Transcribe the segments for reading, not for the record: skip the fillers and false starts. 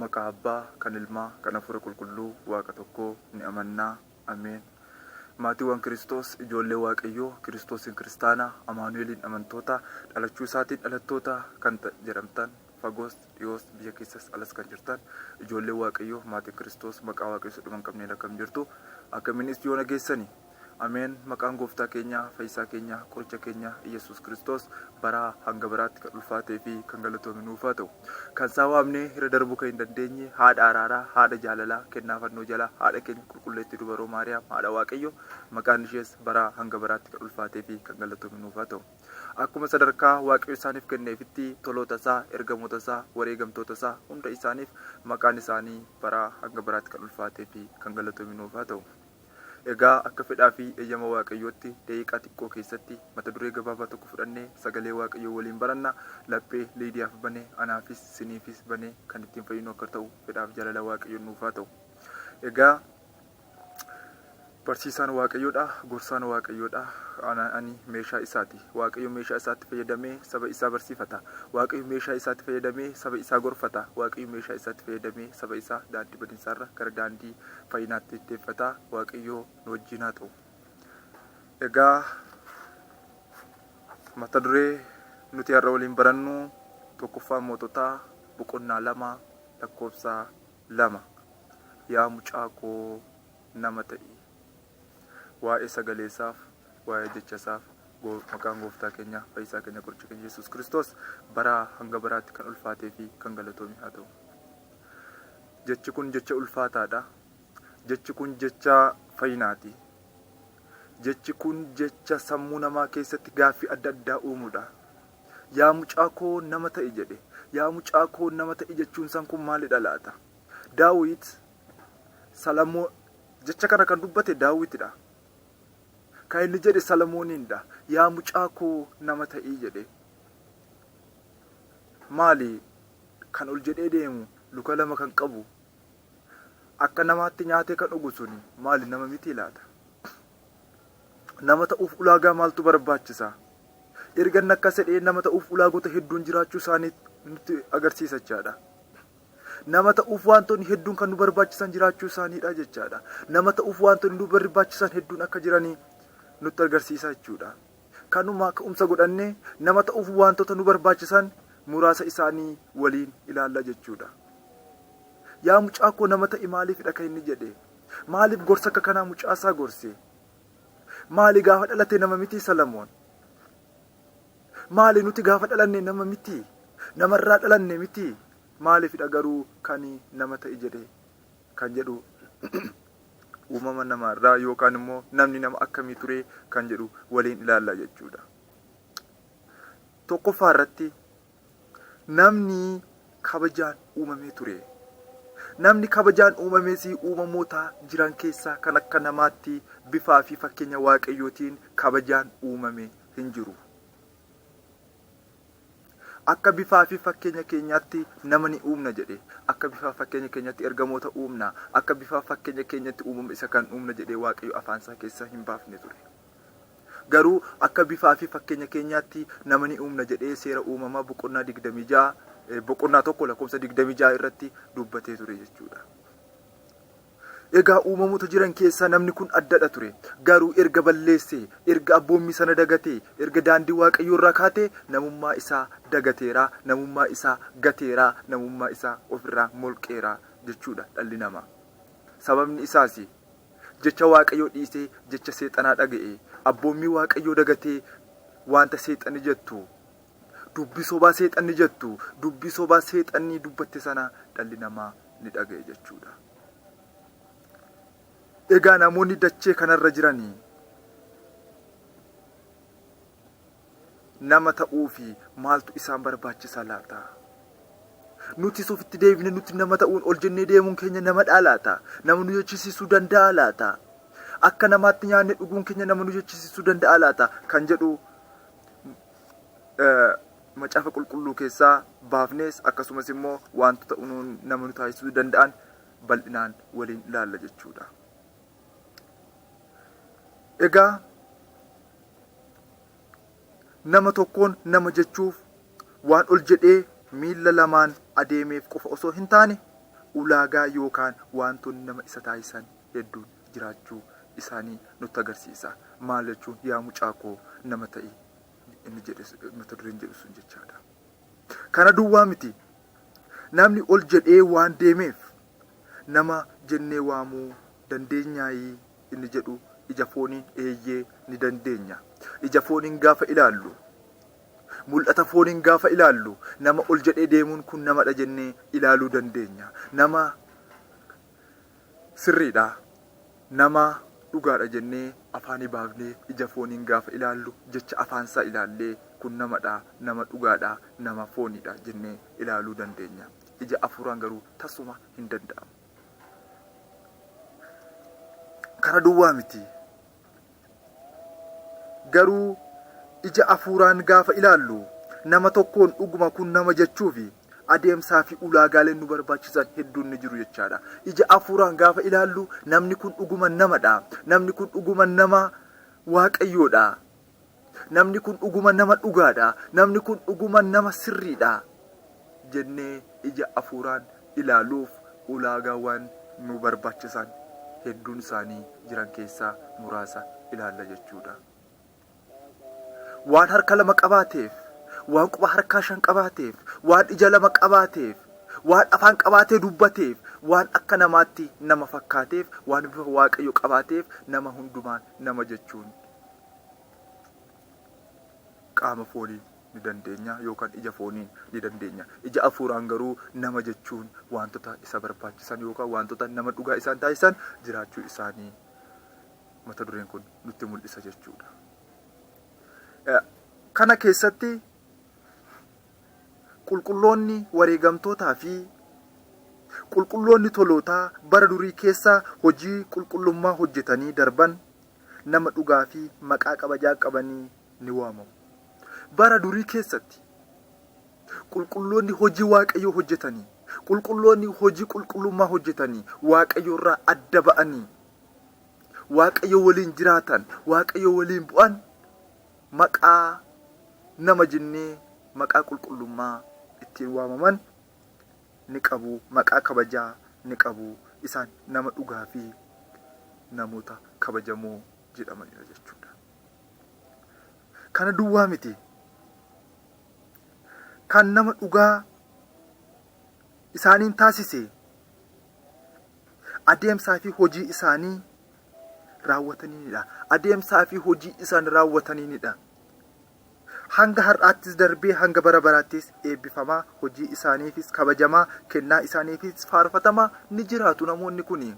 Maqaa Abbaa, kan Ilmaa, kan Hafuura Qulqulluu, Waaqa tokkoo ni amannaa. Ameen. Maatiiwwan Kiristoos, ijoollee Waaqayyoo, Kiristoosiin kiristaanaa, Amaanu'eeliin amantoota, dhalachuu isaatiin dhalattoota kan jedhamtan, fagoos, dhiyoos, biyya keessas alas kan jirtan, ijoollee Waaqayyoo, maatiin Kiristoos, maqaa Waaqayyoo dhuma hin qabneen akkam jirtu, akkamiinis yoo nageessani. Ameen. Maqaan Gooftaa keenya, Fayyisaa keenya, Qoricha keenya, Iyesuus Kiristoos baraa hanga biraatti kan ulfaatee fi kan galatoome nuuf haa ta'u. Kan isaa waamnee irra darbuu kan hin dandeenye haadha araaraa, haadha jaalalaa, kennaa fannoo jalaa, haadha keenya qulqulleettii dubaroo Maariyaam, haadha Waaqayyo, maqaan ishees baraa hanga biraatti kan ulfaatee fi kan galatoome nuuf haa ta'u. Akkuma sadarkaa Waaqayyo isaaniif kenneefitti toloota isaa, ergamoota isaa, wareegamtoota isaa hunda isaaniif maqaan isaanii baraa hanga biraatti kan ulfaatee fi kan galatoome nuuf haa ta'u. Egaa akka fedhaa fi eeyyama Waaqayyootti daqiiqaa xiqqoo keessatti mata duree gabaabaa tokko fudhannee sagalee Waaqayyoo waliin baranna. Laphee Liidiyaaf banee, anaafis siniifis banee kan ittiin fayyinu akka ta'u fedhaaf jaalala Waaqayyoon nuuf haa ta'u. Egaa barsiisaan Waaqayyoodha, gorsaan Waaqayyoodha, ani meeshaa isaati. Waaqayyo meeshaa isaatti fayyadamee saba isaa barsiifata. Waaqayyo meeshaa isaatti fayyadamee saba isaa gorfata. Waaqayyo meeshaa isaatti fayyadamee saba isaa daandii badiinsaarra gara daandii fayyinaatti deeffata. Waaqayyo nu wajjin haa ta'u. Egaa mata duree nuti har'a waliin barannu 1MOOTOtaa boqonnaa 2 lakkoofsa 2. Yaa mucaa koo nama ta'i. Waa'ee sagaleessaaf, waa'ee jechasaaf, maqaan Gooftaa keenya, Fayyisaa keenya, Qoricha keenya Iyesuus Kiristoos baraa hanga biraatti kan ulfaatee fi kan galatoome haa ta'u. Jechi kun jecha ulfaataadha. Jechi kun jecha fayyinaati. Jechi kun jecha sammuu namaa keessatti gaaffii adda addaa uumuudha. Yaa mucaa koo nama ta'i jedhe. Yaa mucaa koo nama ta'i jechuun san kun maalidha laata? Daawit Salamoon jecha kana kan dubbate Daawitidha. Kan inni jedhe Salamooniinidha. Yaa mucaa koo nama ta'ii jedhe. Maali kan ol jedhee deemu luka lama kan qabu akka namaatti nyaatee kan dhugu suni maali nama miti laata? Nama ta'uuf ulaagaa maaltu barbaachisa? Erga akka sedhee nama ta'uuf ulaagota hedduun jiraachuu isaanii nutti agarsiisa jechaadha. Nama ta'uuf wantoonni hedduun kan nu barbaachisan jiraachuu isaaniidha jechaadha. Nama ta'uuf wantoonni nu barbaachisan hedduun akka jiranii nutti agarsiisa jechuudha. Kanuma ka'umsa godhannee nama ta'uuf wantoota nu barbaachisan muraasa isaanii waliin ilaalla jechuudha. Yaa mucaa koo nama ta'i maaliifidha kan inni jedhe? Maaliif gorsa akka kanaa mucaa isaa gorse? Maali gaafa dhalate nama miti Salamoon? Maali nuti gaafa dhalanne nama miti? Namarraa dhalanne miti? Maaliifidha garuu kan nama ta'i jedhe kan jedhu uumama namaarraa yookaan immoo namni nama akkamii ture kan jedhu waliin ilaalla jechuudha. Tokkoffaa irratti namni kabajaan uumamee ture. Namni kabajaan uumamees uumamoota jiran keessaa kan akka namaatti bifaa fi fakkeenya Waaqayyootiin kabajaan uumame hin jiru. Akka bifaa fi fakkeenya keenyaatti nama ni uumna jedhe. Akka bifaa fakkeenya keenyaatti ergamoota uumna. Akka bifaa fakkeenya keenyaatti uumama isa kan uumna jedhee Waaqayyo afaan isaa keessaa hin baafne ture. Garuu akka bifaa fi fakkeenya keenyaatti nama ni uumna jedhee seera uumamaa boqonnaa 26 boqonnaa 1 lakkoofsa 26 irratti dubbatee ture jechuudha. Egaa uumamoota jiran keessaa namni kun addadha ture. Garuu erga balleessee, erga abboommi sana dagatee, erga daandii Waaqayyoo irraa kaatee namummaa isaa dagateeraa, namummaa isaa gateeraa, namummaa isaa ofirraa molqeeraa jechuudha dhalli namaa. Sababni isaas jecha Waaqayyoo dhiisee jecha seexanaa dhaga'e, abboommi Waaqayyoo dagatee wanta seexanni jettu, dubbii sobaa seexanni jettu, dubbii sobaa seexanni dubbatte sana dhalli namaa ni dhaga'e jechuudha. Egaa namoonni dachee kanarra jiranii nama ta'uu fi maaltu isaan barbaachisa laata? Nuti ofitti deebine nuti nama ta'uun ol jennee deemuun keenya nama laata? Nama nu jechisiisuu danda'a laata? Akka namaatti nyaanne dhuguun keenya nama nu jechisiisuu danda'a laata? Kan jedhu macaafa qulqulluu keessaa baafnees akkasumas immoo wantoota nama nu taasisuu danda'an bal'inaan waliin ilaalla jechuudha. Egaa nama tokkoon nama jechuuf waan ol jedhee miilla lamaan adeemeef qofa osoo hin taane ulaagaa yookaan wantoonni nama isa taasisan hedduun jiraachuu isaanii nutti agarsiisa. Maal jechuun yaa mucaa koo nama ta'i inni jedhe mata dureen jedhu sun jechaadha. Kana duwwaa miti. Namni ol jedhee waan deemeef nama jennee waamuu dandeenyaayii inni jedhu ija fooniin eeyyee ni dandeenya. Ija fooniin gaafa ilaallu, mul'ata fooniin gaafa ilaallu, nama ol jedhee deemuun kun namadha jennee ilaaluu dandeenya. Nama sirriidha, nama dhugaadha jennee afaanii baafnee ija fooniin gaafa ilaallu, jecha afaansaa ilaallee kun namadha, nama dhugaadha, nama fooniidha jennee ilaaluu dandeenya. Ija afuuraan garuu tasuma hin danda'amu. Kana duwwaa miti. Garuu ija afuuraan gaafa ilaallu nama tokkoon dhuguma kun nama jechuufi adeemsaa fi ulaagaaleen nu barbaachisan hedduun ni jiru jechaadha. Ija afuuraan gaafa ilaallu namni kun dhuguma namadha. Namni kun dhuguma nama waaqayyoodha. Namni kun dhuguma nama dhugaadha. Namni kun dhuguma nama sirriidha jennee ija afuuraan ilaaluuf ulaagaawwan nu barbaachisan hedduun isaanii jiran keessaa muraasa ilaalla jechuudha. Waan harka lama qabaateef, waan quba harkaa 5 qabaateef, waan ija 2 qabaateef, waan afaan qabaatee dubbateef, waan akka namaatti nama fakkaateef, waan bifa waaqayyo qabaateef nama hundumaan nama jechuun qaama foonii ni dandeenya yookaan ija fooniin ni dandeenya. Ija afuuraan garuu nama jechuun wantoota isa barbaachisan yookaan wantoota nama dhugaa isaan taasisan jiraachuu isaanii mata dureen kun nutti mul'isa jechuudha. Kana keessatti qulqulloonni wareegamtootaa fi qulqulloonni tolootaa bara durii keessa hojii qulqullummaa hojjetanii darban nama dhugaa fi maqaa kabajaa qabanii ni waamamu. Bara durii keessatti qulqulloonni hojii waaqayyoo hojjetanii, qulqulloonni hojii qulqullummaa hojjetanii, waaqayyo irraa adda ba'anii, waaqayyo waliin jiraatan, waaqayyo waliin bu'an maqaa nama jennee maqaa qulqullummaa ittiin waamaman ni qabu, maqaa kabajaa ni qabu. Isaan nama dhugaa fi namoota kabajamoo jedhamanidha jechuudha. Kana duwwaa miti. Kan nama dhugaa isaaniin taasise adeemsaa fi hojii isaanii raawwataniinidha. Adeemsaa fi hojii isaan raawwataniinidha. Hanga har'aattis darbee hanga bara baraattis eebbifamaa, hojii isaaniifis kabajamaa, kennaa isaaniifis faarfatamaa ni jiraatu namoonni kuni.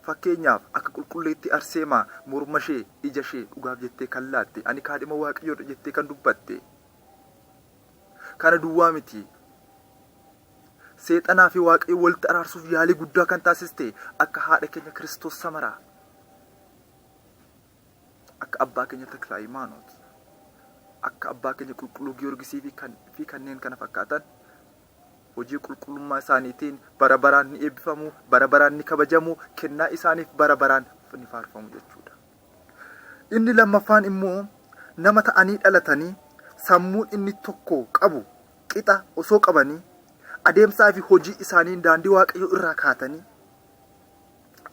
Fakkeenyaaf akka qulqulleetti Arseemaa morma ishee, ija ishee dhugaaf jettee kan laatte, ani kaadhima waaqayyoodha jettee kan dubbatte. Kana duwwaa miti. Seexanaa fi waaqayyo walitti araarsuuf yaalii guddaa kan taasiste akka haadha keenya Kiristoos Samaraa, akka abbaa keenya Taklaa Hayimaanoot, akka abbaa keenya qulqulluu Giyoorgisii fi kanneen kana fakkaatan hojii qulqullummaa isaaniitiin bara baraan ni eebbifamu, bara baraan ni kabajamu, kennaa isaaniif bara baraan ni faarfamu jechuudha. Inni lammaffaan immoo nama ta'anii dhalatanii sammuun inni tokko qabu qixa osoo qabanii adeemsaa fi hojii isaaniin daandii waaqayyo irraa kaatanii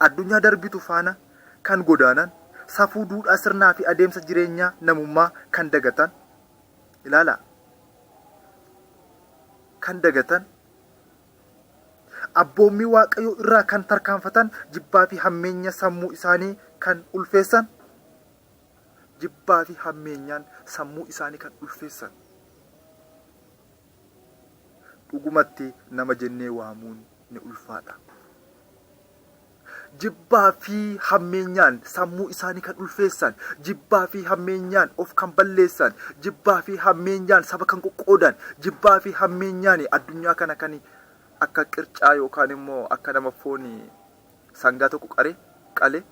addunyaa darbitu faana kan godaanan, safuu duudhaa sirnaa fi adeemsa jireenyaa namummaa kan dagatan, ilaala, kan dagatan, abboommii waaqayyo irraa kan tarkaanfatan, jibbaa fi hammeenya sammuu isaanii kan ulfeessan, jibbaa fi hammeenyaan sammuu isaanii kan ulfeessan. Dhugumatti nama jennee waamuun ni ulfaadha. Jibbaa fi hammeenyaan sammuu isaanii kan ulfeessan, jibbaa fi hammeenyaan of kan balleessan, jibbaa fi hammeenyaan saba kan qoqqoodan, jibbaa fi hammeenyaan addunyaa kana kan akka qircaa yookaan immoo akka nama foon sangaa tokko qale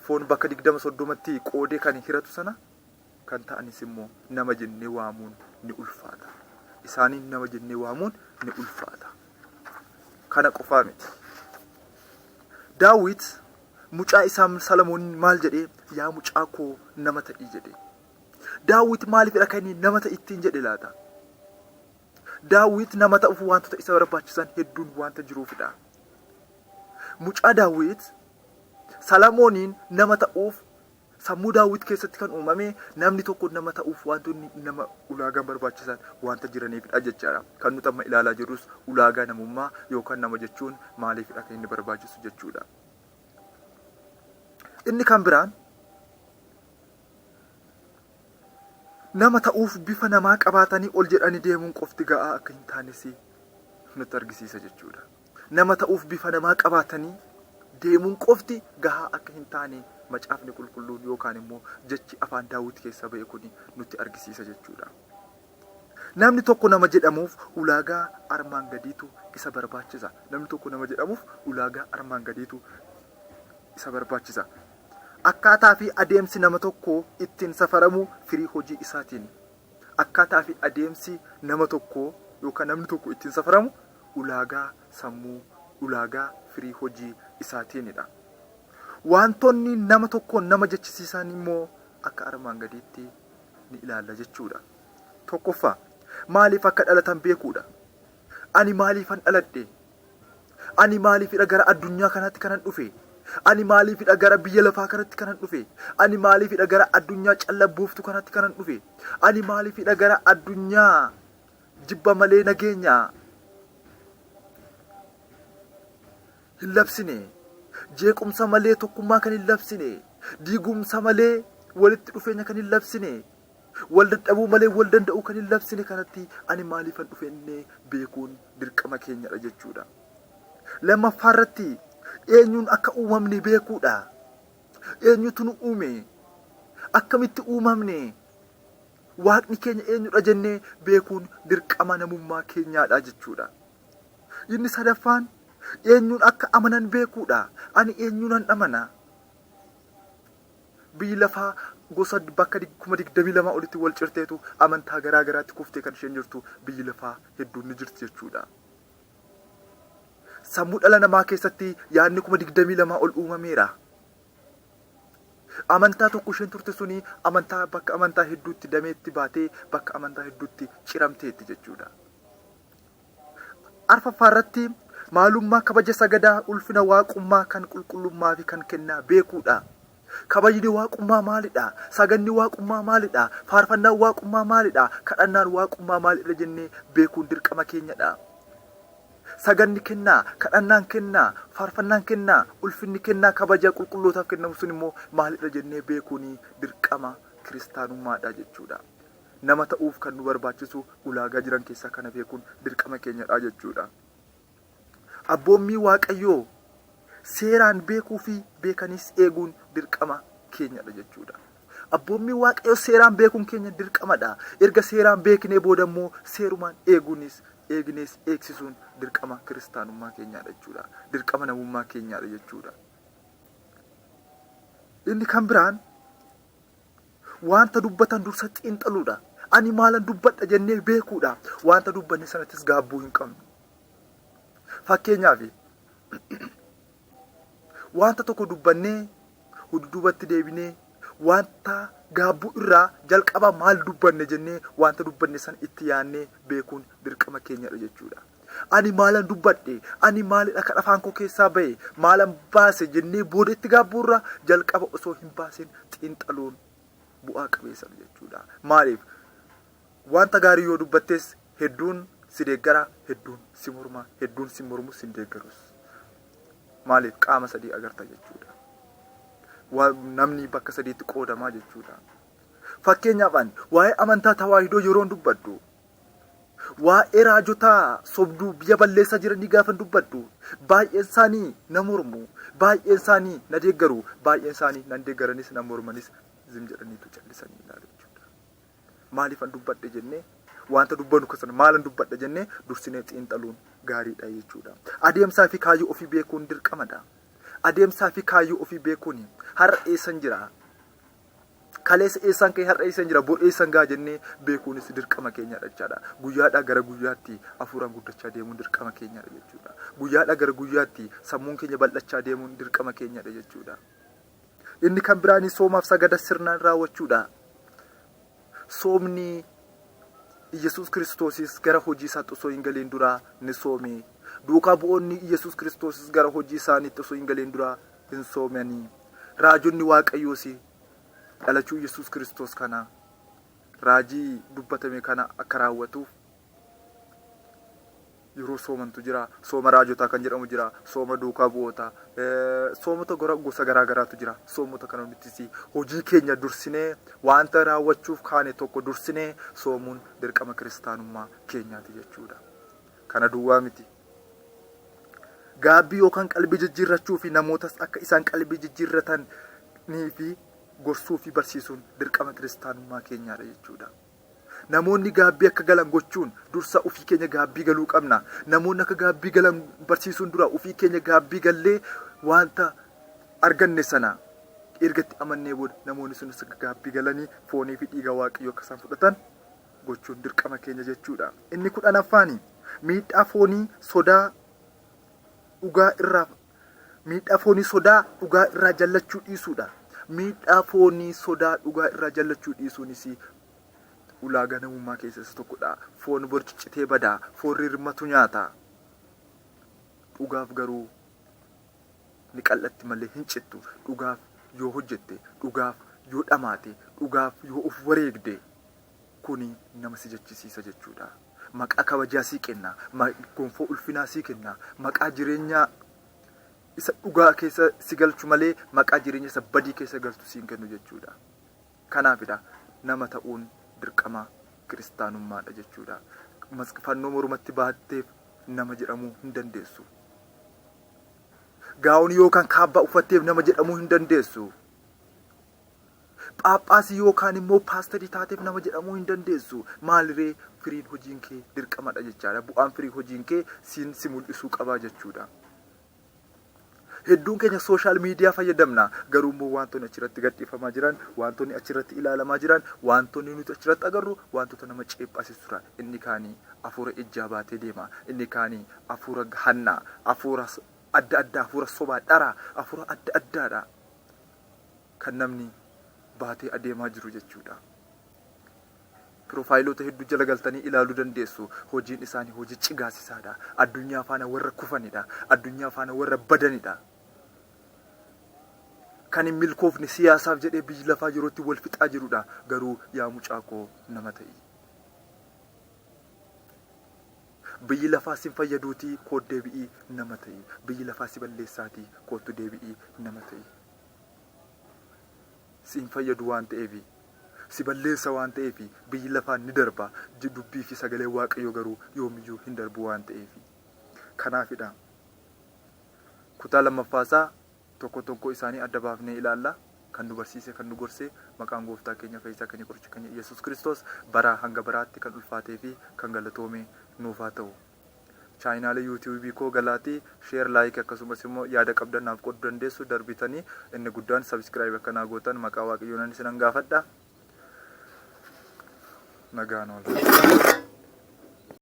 foon bakka 20-30tti qoodee kan hiratu sana kan ta'anis immoo nama jennee waamuun ni ulfaata. Isaaniin nama jennee waamuun ni ulfaata. Kana qofaa miti. Daawit mucaa isaa Salamoon maal jedhee, yaa mucaa koo nama ta'i jedhe. Daawit maaliifidha kan inni nama ta'ittiin jedhe laata? Daawit nama ta'uuf wantoota isa barbaachisan hedduun wanta jiruufidha. Mucaa Daawit Salamooniin nama ta'uuf sammuu Daawit keessatti kan uumame namni tokko nama ta'uuf wantoonni nama ulaagaan barbaachisan wanta jiraniifidha jechaadha. Kan nuti amma ilaalaa jirrus ulaagaa namummaa yookaan nama jechuun maaliifidha kan inni barbaachisu jechuudha. Inni kan biraan nama ta'uuf bifa namaa qabaatanii ol jedhanii deemuun qofti ga'aa akka hin taanes nutti argisiisa jechuudha. Nama ta'uuf bifa namaa qabaatanii deemuun qofti ga'aa akka hin taane macaafni qulqulluun yookaan immoo jechi afaan Daawit keessa ba'e kun nutti argisiisa jechuudha. Namni tokko nama jedhamuuf ulaagaa armaan gadiitu isa barbaachisa. Namni tokko nama jedhamuuf ulaagaa armaan gadiitu isa barbaachisa. Akkaataa fi adeemsi nama tokko ittiin safaramu firii hojii isaatiin. Akkaataa fi adeemsi nama tokko yookaan namni tokko ittiin safaramu ulaagaa sammuu, ulaagaa firii hojii isaatiinidha. Wantoonni nama tokkoon nama jechisiisan immoo akka armaan gadiitti ni ilaalla jechuudha. Tokkoffaa maaliif akka dhalatan beekuudha. Ani maaliifan dhaladhe? Ani maaliifidha gara addunyaa kanaatti kanan dhufe? Ani maaliifidha gara biyya lafaa kanatti kanan dhufe? Ani maaliifidha gara addunyaa callabbuuftu kanatti kanan dhufe? Ani maaliifidha gara addunyaa jibba malee nageenya hin labsine, jeequmsa malee tokkummaa kan hin labsine, diigumsa malee walitti dhufeenya kan hin labsine, wal dadhabuu malee wal danda'uu kan hin labsine kanatti ani maaliifan dhufenne beekuun dirqama keenyadha jechuudha. Lammaffaa irratti eenyuun akka uumamne beekuudha. Eenyutu nu uume? Akkamitti uumamne? Waaqni keenya eenyudha jennee beekuun dirqama namummaa keenyaadha jechuudha. Inni sadaffaan eenyuun akka amanan beekuudha. Ani eenyuunan amana? Biyyi lafaa gosa bakka 22,000 olitti wal cirteetu amantaa garaa garaatti kuftee kan isheen jirtu biyyi lafaa hedduun ni jirti jechuudha. Sammuu dhala namaa keessatti yaadni 22,000 ol uumameera. Amantaa tokko isheen turte suni amantaa bakka amantaa hedduutti dameetti baatee bakka amantaa hedduutti ciramteetti jechuudha. Arfaffaa irratti maalummaa kabaja sagadaa ulfina waaqummaa kan qulqullummaa fi kan kennaa beekuudha. Kabajni waaqummaa maalidha? Saganni waaqummaa maalidha? Faarfannaan waaqummaa maalidha? Kadhannaan waaqummaa maalidha jennee beekuun dirqama keenyadha. Saganni kennaa, kadhannaan kennaa, faarfannaan kennaa, ulfinni kennaa, kabaja qulqullootaaf kennamu sun immoo maalidha jennee beekuun dirqama kiristaanummaadha jechuudha. Nama ta'uuf kan nu barbaachisu ulaagaa jiran keessaa kana beekuun dirqama keenyadha jechuudha. Abboommii Waaqayyoo seeraan beekuu fi beekanis eeguun dirqama keenyadha jechuudha. Abboommii Waaqayyoo seeraan beekuun keenya dirqamadha. Erga seeraan beeknee booda immoo seerumaan eeguunis eegnees eegsisuun dirqama kiristaanummaa keenyaadha jechuudha. Dirqama namummaa keenyaadha jechuudha. Inni kan biraan wanta dubbatan dursa xiinxaluudha. Ani maalan dubbadha jennee beekuudha. Wanta dubbanne sanattis gaabbuu hin qabnu. Fakkeenyaaf wanta tokko dubbannee dudduubatti deebinee wanta gaabbuu irraa jalqaba maal dubbanne jennee wanta dubbanne san itti yaannee beekuun dirqama keenyadha jechuudha. Ani maalan dubbadhe? Ani maalidha kan afaan koo keessaa ba'e? Maalan baase jennee booda itti gaabbuu irraa jalqaba osoo hin baasin xiinxaluun bu'aa qabeessadha jechuudha. Maaliif? Wanta gaarii yoo dubbattes hedduun si deeggara, hedduun si morma, hedduun si mormu si deeggarus. Maaliif? Qaama sadii agarta jechuudha. Namni bakka sadiitti qoodamaa jechuudha. Fakkeenyaaf ani waa'ee amantaa tawaahidoo yeroon dubbadhu, waa'ee raajotaa sobduu biyya balleessaa jiranii gaafan dubbadhu, baay'een isaanii na mormu, baay'een isaanii na deeggaru, baay'een isaanii nan deeggaranis na mormanis zim jedhaniitu callisanii ilaalu jechuudha. Maaliifan dubbadhe jennee wanta dubbannu keessatti maalan dubbadha jennee dursinee xiinxaluun gaariidha jechuudha. Adeemsaa fi kaayyoo ofii beekuun dirqamadha. Adeemsaa fi kaayyoo ofii beekuun har'a eessan jira? Kaleessa eessaan ka'e har'a eessan jira? Bor eessan gaa jennee beekuunis dirqama keenyadha jechaadha. Guyyaadhaa gara guyyaatti hafuuraan guddachaa deemuun dirqama keenyadha jechuudha. Guyyaadhaa gara guyyaatti sammuun keenya bal'achaa deemuun dirqama keenyadha jechuudha. Inni kan biraan soomaaf sagada sirnaan raawwachuudha. Soomni Yesus Kiristoosis gara hojii isaatti osoo hin galiin duraa ni soome. Duukaa bu'oonni Yesus Kiristoosis gara hojii isaaniitti osoo hin galiin duraa hin soomanii. Raajonni Waaqayyoos dhalachuu Yesus Kiristoos kana raajii dubbatame kana akka raawwatuuf yeroo soomantu jira. Sooma raajotaa kan jedhamu jira. Sooma duukaa bu'ootaa. Soomota gosa garaa garaatu jira. Soomota kana nutis hojii keenya dursinee wanta raawwachuuf kaane tokko dursinee soomuun dirqama kiristaanummaa keenyaati jechuudha. Kana duwwaa miti. Gaabbii yookaan qalbii jijjiirrachuu fi namootas akka isaan qalbii jijjiirratanii fi gorsuu fi barsiisuun dirqama kiristaanummaa keenyaadha jechuudha. Namoonni gaabbii akka galan gochuun dursa ofii keenya gaabbii galuu qabna. Namoonni akka gaabbii galan barsiisuun dura ofii keenya gaabbii gallee wanta arganne sana ergatti amannee booda namoonni sunis akka gaabbii galanii foonii fi dhiiga Waaqayyoo akka isaan fudhatan gochuun dirqama keenya jechuudha. Inni 10affaani miidhaa foonii sodaa dhugaa irraa jallachuu dhiisuudha. Miidhaa foonii sodaa dhugaa irraa jallachuu dhiisuunis ulaagaa namummaa keessaa tokkodha. Foon borcicitee badaa, foon rirmatu nyaata. Dhugaaf garuu ni qal'atti malee hin cittu. Dhugaaf yoo hojjette, dhugaaf yoo dhamaate, dhugaaf yoo of wareegde kuni nama si jechisiisa jechuudha. Maqaa kabajaa sii kenna, gonfoo ulfinaa sii kenna, maqaa jireenyaa isa dhugaa keessa si galchu malee maqaa jireenya isa badii keessa galchu siin kennu jechuudha. Kanaafidha nama ta'uun dirqama kiristaanummaadha jechuudha. Fannoo mormatti baatteef nama jedhamuu hin dandeessu. Gaa'on yookaan kaabbaa uffatteef nama jedhamuu hin dandeessu. Phaaphaasii yookaan immoo paasterii taateef nama jedhamuu hin dandeessu. Maaliree firiin hojiin kee dirqamadha jechaadha. Bu'aan firii hojiin kee si mul'isuu qabaa jechuudha. Hedduun keenya sooshaal miidiyaa fayyadamna. Garuu immoo wantoonni achirratti gadhiifamaa jiran, wantoonni achirratti ilaalamaa jiran, wantoonni nuti achirratti agarru wantoota nama ceephasisudha. Inni kaanii hafuura ejjaa baatee deema. Inni kaanii hafuura hannaa, hafuura adda addaa, hafuura sobaa dharaa, hafuura adda addaadha kan namni baatee adeemaa jiru jechuudha. Piroofaayilota hedduu jala galtanii ilaaluu dandeessu. Hojiin isaanii hojii cigaasisaadha. Addunyaa faana warra kufanidha. Addunyaa faana warra badanidha. Kan hin milkoofne siyaasaaf jedhee biyyi lafaa yerootti wal fixaa jirudha. Garuu yaa mucaakoo nama ta'i. Biyyi lafaa si fayyaduutii koot deebi'ii nama ta'i. Biyyi lafaa si balleessaatii koottu deebi'ii nama ta'i. Si hin fayyadu waan ta'eefi, si balleessa waan ta'eefi biyyi lafaa ni darba. Dubbii fi sagalee Waaqayyoo garuu yoomiyyuu hin darbu waan ta'eefi. Kanaafidha. Kutaa lammaffaasaa tokko isaanii adda baafnee ilaalla. Kan nu barsiise, kan nu gorsee maqaan gooftaa keenya fayyisaa keenya qoricha keenya Yesus Kiristoos baraa hanga baraatti kan ulfaatee fi kan galatoome nuuf haa ta'u. Chaayinaalee yuutuubii koo galaatii sheer laayik akkasumas immoo yaada qabdan naaf qooduu dandeessu darbitanii inni guddaan sabiskiraayib akka naa gootan maqaa Waaqayyoo nan isin gaafadha. Nagaan oolaa.